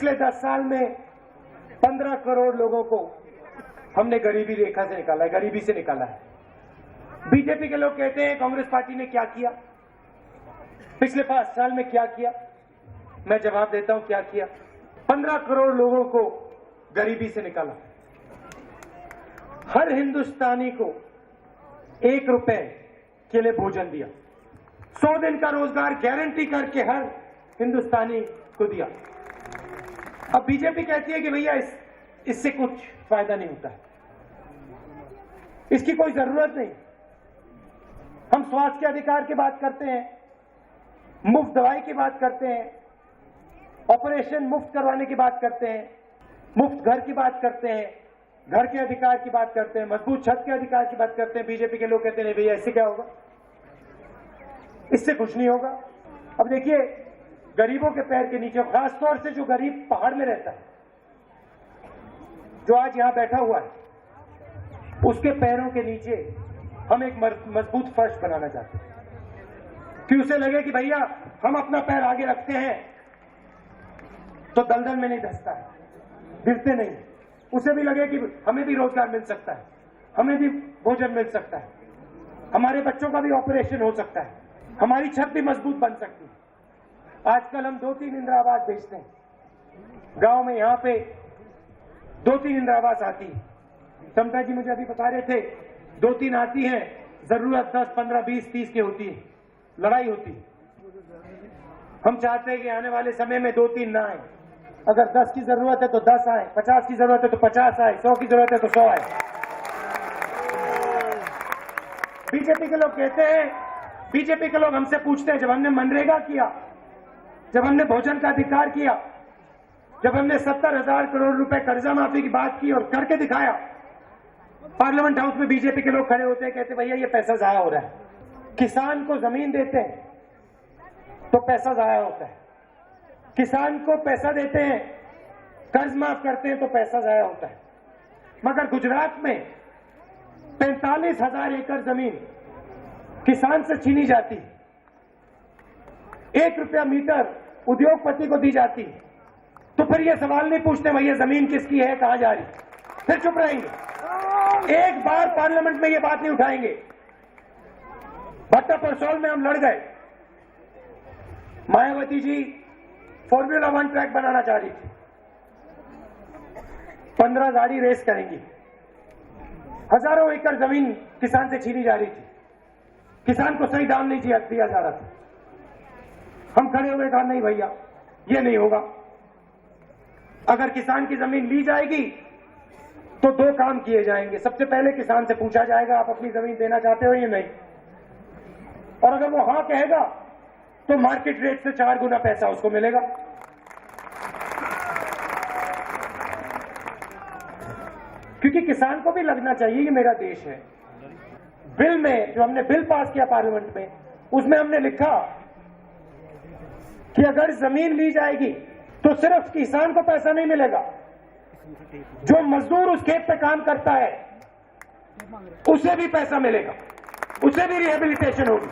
पिछले 10 साल में 15 करोड़ लोगों को हमने गरीबी रेखा से निकाला है, गरीबी से निकाला है। बीजेपी के लोग कहते हैं कांग्रेस पार्टी ने क्या किया, पिछले 5 साल में क्या किया। मैं जवाब देता हूं क्या किया। 15 करोड़ लोगों को गरीबी से निकाला। हर हिंदुस्तानी को 1 रुपए के लिए भोजन दिया। 100 दिन का रोजगार गारंटी करके हर हिंदुस्तानी को दिया। अब बीजेपी कहती है कि भैया इससे कुछ फायदा नहीं होता है, इसकी कोई जरूरत नहीं। हम स्वास्थ्य के अधिकार की बात करते हैं, मुफ्त दवाई की बात करते हैं, ऑपरेशन मुफ्त करवाने की बात करते हैं, मुफ्त घर की बात करते हैं, घर के अधिकार की बात करते हैं, मजबूत छत के अधिकार की बात करते हैं। बीजेपी के लोग कहते हैं भैया इससे क्या होगा, इससे कुछ नहीं होगा। अब देखिए, गरीबों के पैर के नीचे, खासतौर से जो गरीब पहाड़ में रहता है, जो आज यहां बैठा हुआ है, उसके पैरों के नीचे हम एक मजबूत फर्श बनाना चाहते हैं कि उसे लगे कि भैया हम अपना पैर आगे रखते हैं तो दलदल में नहीं धंसता है, गिरते नहीं। उसे भी लगे कि हमें भी रोजगार मिल सकता है, हमें भी भोजन मिल सकता है, हमारे बच्चों का भी ऑपरेशन हो सकता है, हमारी छत भी मजबूत बन सकती है। आजकल हम 2-3 इंदिरा आवास बेचते हैं। गांव में यहां पे 2-3 इंदिरा आवास आती है। समता जी मुझे अभी बता रहे थे 2-3 आती हैं, जरूरत 10, 15, 20, 30 की होती है, लड़ाई होती है। हम चाहते हैं कि आने वाले समय में 2-3 ना आए। अगर 10 की जरूरत है तो 10 आए, 50 की जरूरत है तो 50 आए, 100 की जरूरत है तो 100 आए। बीजेपी के लोग कहते हैं, बीजेपी के लोग हमसे पूछते हैं, जब हमने मनरेगा किया, जब हमने भोजन का अधिकार किया, जब हमने 70,000 करोड़ रुपए कर्जा माफी की बात की और करके दिखाया, पार्लियामेंट हाउस में बीजेपी के लोग खड़े होते हैं, कहते भैया ये पैसा जाया हो रहा है। किसान को जमीन देते हैं तो पैसा जाया होता है, किसान को पैसा देते हैं, कर्ज माफ करते हैं तो पैसा जाया होता है। मगर गुजरात में 45,000 एकड़ जमीन किसान से छीनी जाती, 1 रुपया मीटर उद्योगपति को दी जाती, तो फिर ये सवाल नहीं पूछते भैया जमीन किसकी है, कहां जा रही, फिर चुप रहेंगे। एक बार पार्लियामेंट में ये बात नहीं उठाएंगे। भट्टा परसौल में हम लड़ गए, मायावती जी फॉर्मूला 1 ट्रैक बनाना चाह रही थी, 15 गाड़ी रेस करेंगी, हजारों एकड़ जमीन किसान से छीनी जा रही थी, किसान को सही दाम नहीं दिया जा रहा था। हम खड़े हुए कहा नहीं भैया ये नहीं होगा। अगर किसान की जमीन ली जाएगी तो 2 काम किए जाएंगे। सबसे पहले किसान से पूछा जाएगा आप अपनी जमीन देना चाहते हो या नहीं, और अगर वो हां कहेगा तो मार्केट रेट से 4 गुना पैसा उसको मिलेगा। क्योंकि किसान को भी लगना चाहिए कि मेरा देश है। बिल में जो हमने बिल पास किया पार्लियामेंट में, उसमें हमने लिखा कि अगर जमीन ली जाएगी तो सिर्फ किसान को पैसा नहीं मिलेगा, जो मजदूर उस खेत पे काम करता है उसे भी पैसा मिलेगा, उसे भी रिहेबिलिटेशन होगी।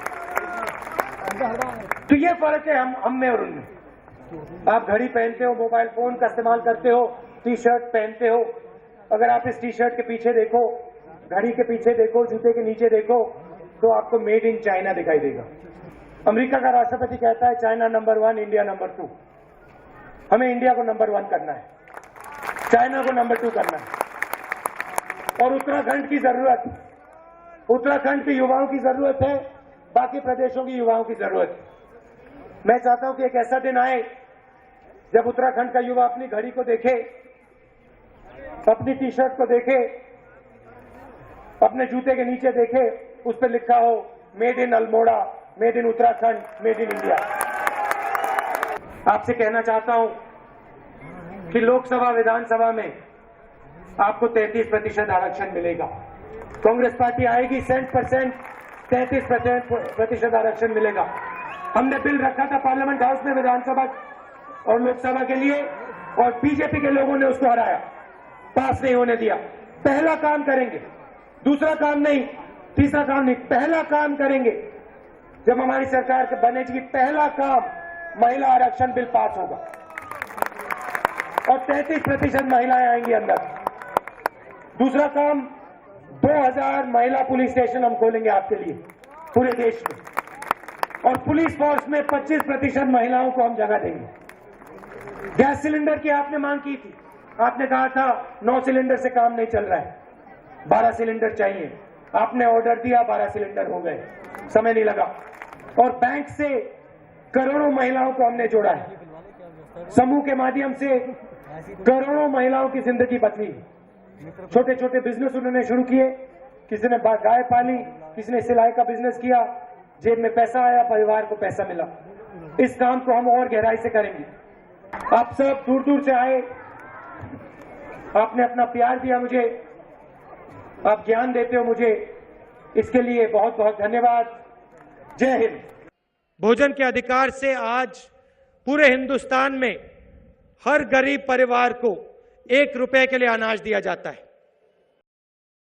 तो ये फर्क है हम में और उनमें। आप घड़ी पहनते हो, मोबाइल फोन का इस्तेमाल करते हो, टी-शर्ट पहनते हो, अगर आप इस टी-शर्ट के पीछे देखो, घड़ी के पीछे देखो, जूते के नीचे देखो, तो आपको मेड इन चाइना दिखाई देगा। अमेरिका का राष्ट्रपति कहता है चाइना नंबर 1, इंडिया नंबर 2। हमें इंडिया को नंबर 1 करना है, चाइना को नंबर 2 करना है। और उत्तराखंड की जरूरत, उत्तराखंड के युवाओं की जरूरत है, बाकी प्रदेशों की युवाओं की जरूरत है। मैं चाहता हूं कि एक ऐसा दिन आए जब उत्तराखंड का युवा अपनी घड़ी को देखे, अपनी टी-शर्ट को देखे, अपने जूते के नीचे देखे, उस पर लिखा हो made in Almora, made in Uttarakhand, made in India. आपसे कहना चाहता हूं कि लोकसभा विधानसभा में आपको 33% आरक्षण मिलेगा। कांग्रेस पार्टी आएगी 100%, 33% आरक्षण मिलेगा। हमने बिल रखा था पार्लियामेंट हाउस में विधानसभा और लोकसभा के लिए, और बीजेपी के लोगों ने उसको हराया, पास नहीं होने दिया। पहला काम करेंगे, दूसरा काम नहीं, तीसरा काम नहीं, पहला काम करेंगे जब हमारी सरकार बनेगी, पहला काम महिला आरक्षण बिल पास होगा। और 33% महिलाएं आएंगी अंदर। दूसरा काम, 2000 महिला पुलिस स्टेशन हम खोलेंगे आपके लिए पूरे देश में, और पुलिस फोर्स में 25% महिलाओं को हम जगह देंगे। गैस सिलेंडर की आपने मांग की थी, आपने कहा था 9 सिलेंडर से काम नहीं चल रहा है, 12 सिलेंडर चाहिए। आपने ऑर्डर दिया, 12 सिलेंडर हो गए, समय नहीं लगा। और बैंक से करोड़ों महिलाओं को हमने जोड़ा है, समूह के माध्यम से करोड़ों महिलाओं की जिंदगी बदली। छोटे छोटे बिजनेस उन्होंने शुरू किए, किसी ने गाय पाली, किसी ने सिलाई का बिजनेस किया, जेब में पैसा आया, परिवार को पैसा मिला। इस काम को हम और गहराई से करेंगे। आप सब दूर दूर से आए, आपने अपना प्यार दिया मुझे, आप ज्ञान देते हो मुझे, इसके लिए बहुत बहुत धन्यवाद। जय हिंद। भोजन के अधिकार से आज पूरे हिंदुस्तान में हर गरीब परिवार को 1 रुपए के लिए अनाज दिया जाता है।